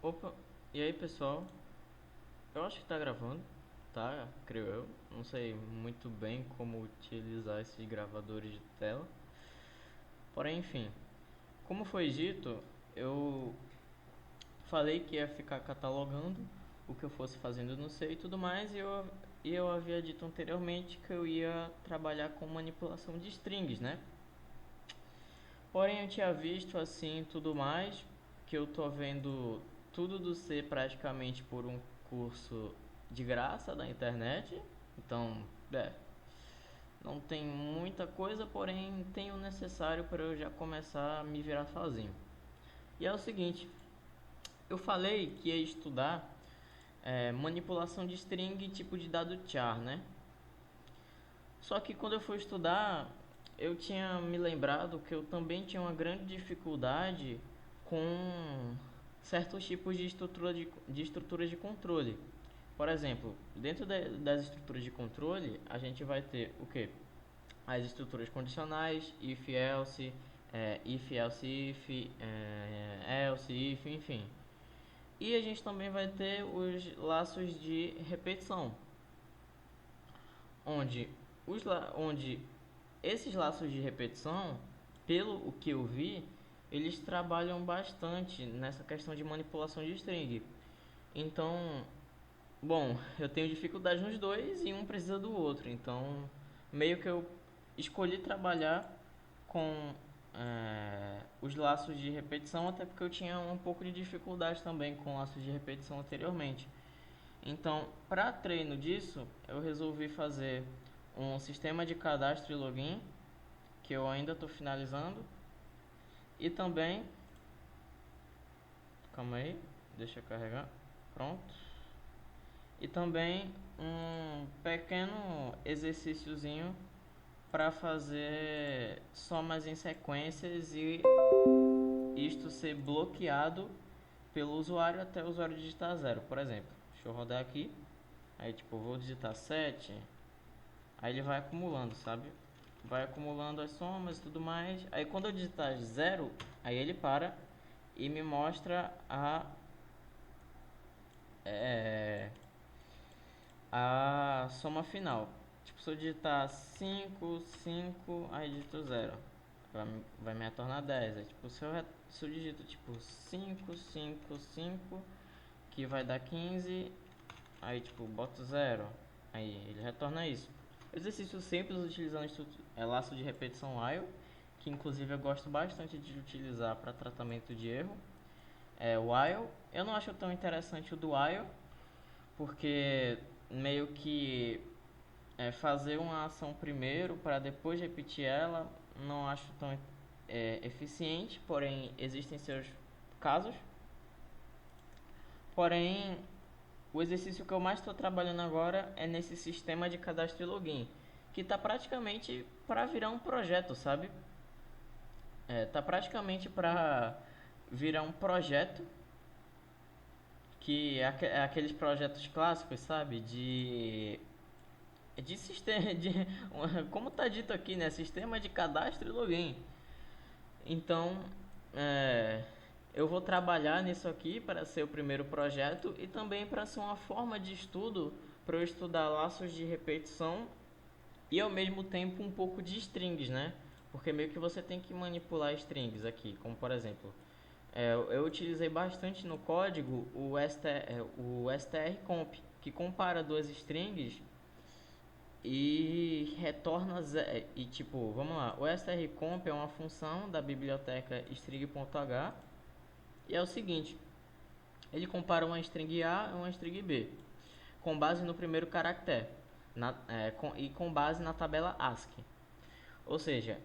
Opa, e aí pessoal? Eu acho que tá gravando, tá? Creio eu. Não sei muito bem como utilizar esses gravadores de tela. Porém, enfim, como foi dito, eu falei que ia ficar catalogando o que eu fosse fazendo no C e tudo mais, e eu havia dito anteriormente que eu ia trabalhar com manipulação de strings, né? Porém, eu tinha visto assim tudo mais, que eu tô vendo tudo do C praticamente por um curso de graça da internet. Então, não tem muita coisa, porém tem o necessário para eu já começar a me virar sozinho. E é o seguinte, eu falei que ia estudar manipulação de string e tipo de dado char, né? Só que quando eu fui estudar, eu tinha me lembrado que eu também tinha uma grande dificuldade com certos tipos de estruturas de controle. Por exemplo, dentro das estruturas de controle, a gente vai ter o que? As estruturas condicionais, if else, if else if, else if, enfim. E a gente também vai ter os laços de repetição, onde onde esses laços de repetição, pelo o que eu vi, eles trabalham bastante nessa questão de manipulação de string. Então, bom, eu tenho dificuldade nos dois e um precisa do outro. Então, meio que eu escolhi trabalhar com os laços de repetição, até porque eu tinha um pouco de dificuldade também com laços de repetição anteriormente. Então, para treino disso, eu resolvi fazer um sistema de cadastro e login, que eu ainda estou finalizando, e também, calma aí, deixa eu carregar, pronto, e também um pequeno exercíciozinho para fazer somas em sequências e isto ser bloqueado pelo usuário até o usuário digitar zero. Por exemplo, deixa eu rodar aqui, aí tipo, vou digitar 7. Aí ele vai acumulando, sabe? Vai acumulando as somas e tudo mais. Aí quando eu digitar zero, aí ele para e me mostra é, a soma final. Tipo, se eu digitar 5 5 aí digito zero, vai me retornar 10. Aí, tipo, se eu digito tipo 5 5 5 que vai dar 15, aí tipo, boto zero, aí ele retorna isso. Exercício simples utilizando laço de repetição while, que inclusive eu gosto bastante de utilizar para tratamento de erro. While, eu não acho tão interessante o do while, porque meio que fazer uma ação primeiro para depois repetir ela, não acho tão eficiente, porém existem seus casos. Porém, o exercício que eu mais estou trabalhando agora é nesse sistema de cadastro e login, que está praticamente para virar um projeto, sabe? Tá praticamente para virar um projeto, que é aqueles projetos clássicos, sabe? De sistema, como está dito aqui, né? Sistema de cadastro e login. Então, eu vou trabalhar nisso aqui para ser o primeiro projeto e também para ser uma forma de estudo para eu estudar laços de repetição e ao mesmo tempo um pouco de strings, né? Porque meio que você tem que manipular strings aqui, como por exemplo, eu utilizei bastante no código o strcomp, que compara duas strings e retorna e tipo, vamos lá, o strcomp é uma função da biblioteca string.h e é o seguinte, ele compara uma string A e uma string B com base no primeiro caractere e com base na tabela ASCII. Ou seja,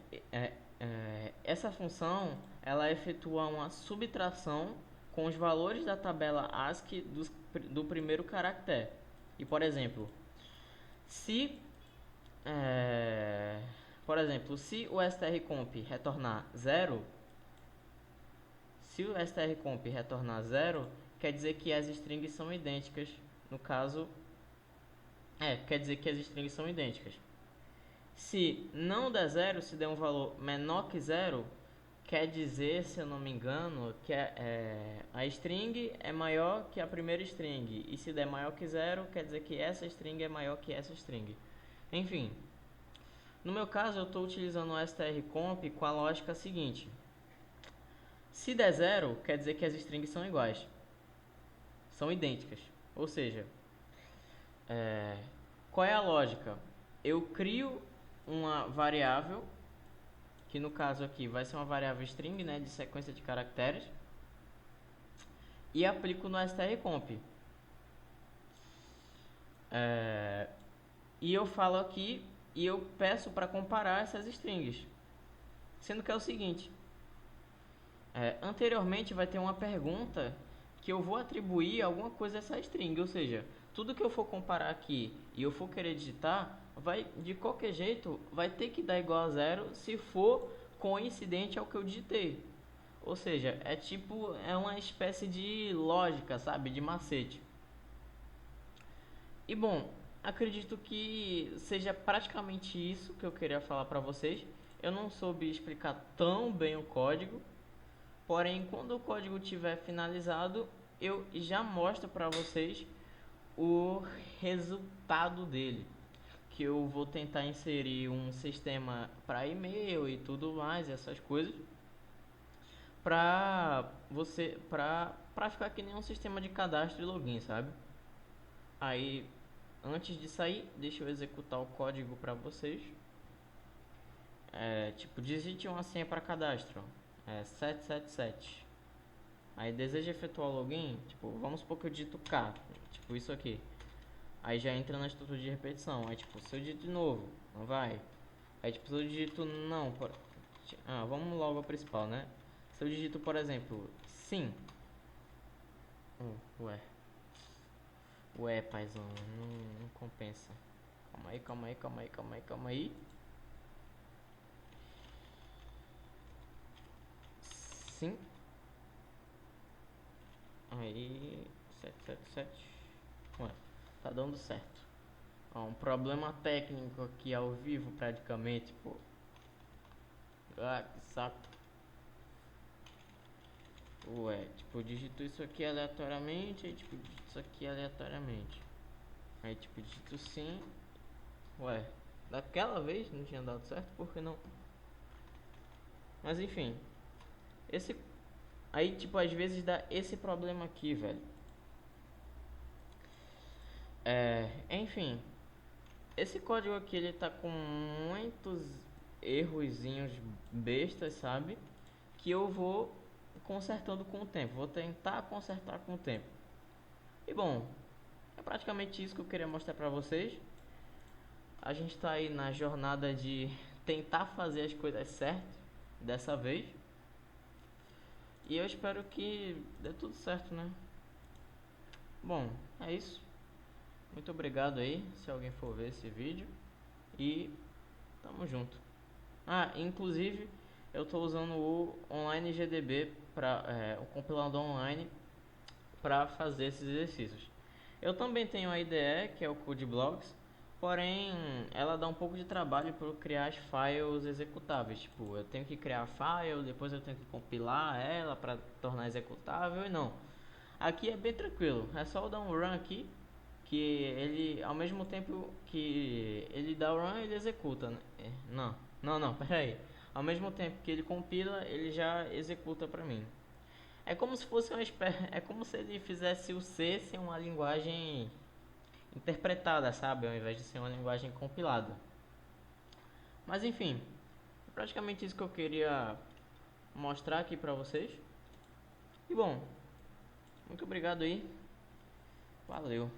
essa função ela efetua uma subtração com os valores da tabela ASCII do primeiro caractere. E por exemplo, se se o strcomp retornar 0, quer dizer que as strings são idênticas. No caso, quer dizer que as strings são idênticas. Se não der zero, se der um valor menor que zero, quer dizer, se eu não me engano, que a string é maior que a primeira string. E se der maior que zero, quer dizer que essa string é maior que essa string. Enfim, no meu caso eu estou utilizando o strcomp com a lógica seguinte. Se der zero, quer dizer que as strings são iguais. São idênticas. Ou seja, qual é a lógica? Eu crio uma variável, que no caso aqui vai ser uma variável string, né, de sequência de caracteres, e aplico no strcomp. E eu falo aqui e eu peço para comparar essas strings, sendo que é o seguinte, anteriormente vai ter uma pergunta que eu vou atribuir alguma coisa a essa string, ou seja, tudo que eu for comparar aqui e eu for querer digitar, vai, de qualquer jeito, vai ter que dar igual a zero se for coincidente ao que eu digitei. Ou seja, é uma espécie de lógica, sabe, de macete. E bom, acredito que seja praticamente isso que eu queria falar para vocês. Eu não soube explicar tão bem o código, porém quando o código estiver finalizado, eu já mostro para vocês o resultado dele, que eu vou tentar inserir um sistema para e-mail e tudo mais, essas coisas, para ficar que nem um sistema de cadastro e login, sabe? Aí, antes de sair, deixa eu executar o código para vocês. Tipo, digite uma senha para cadastro, 777. Aí deseja efetuar o login, tipo, vamos supor que eu digito K, tipo isso aqui. Aí já entra na estrutura de repetição. Aí tipo, se eu digito de novo, não vai. Aí tipo, se eu digito não, vamos logo ao principal, né? Se eu digito, por exemplo, sim. Ué, paizão, não compensa. Calma aí. Sim. Aí, 777. Ué, tá dando certo. Um problema técnico aqui ao vivo praticamente, pô. Que saco. Ué, tipo, eu digito isso aqui aleatoriamente, aí tipo, digito isso aqui aleatoriamente. Aí tipo, digito sim. Ué, daquela vez não tinha dado certo, por que não? Mas enfim. Aí tipo, às vezes dá esse problema aqui, velho. Enfim. Esse código aqui, ele tá com muitos errozinhos bestas, sabe? Que eu vou consertando com o tempo. Vou tentar consertar com o tempo. E bom, é praticamente isso que eu queria mostrar pra vocês. A gente tá aí na jornada de tentar fazer as coisas certas dessa vez. E eu espero que dê tudo certo, né? Bom, é isso. Muito obrigado aí, se alguém for ver esse vídeo. E tamo junto. Inclusive, eu tô usando o Online GDB, o compilador online, para fazer esses exercícios. Eu também tenho a IDE, que é o CodeBlocks, porém ela dá um pouco de trabalho para criar as files executáveis. Tipo, eu tenho que criar a file, depois eu tenho que compilar ela para tornar executável, e não. Aqui é bem tranquilo, é só eu dar um run aqui, que ele, ao mesmo tempo que ele dá o run, ele executa, né? Não, pera aí. Ao mesmo tempo que ele compila, ele já executa para mim. É como se fosse é como se ele fizesse o C ser uma linguagem interpretada, sabe? Ao invés de ser uma linguagem compilada. Mas enfim, é praticamente isso que eu queria mostrar aqui pra vocês. E bom, muito obrigado aí. Valeu.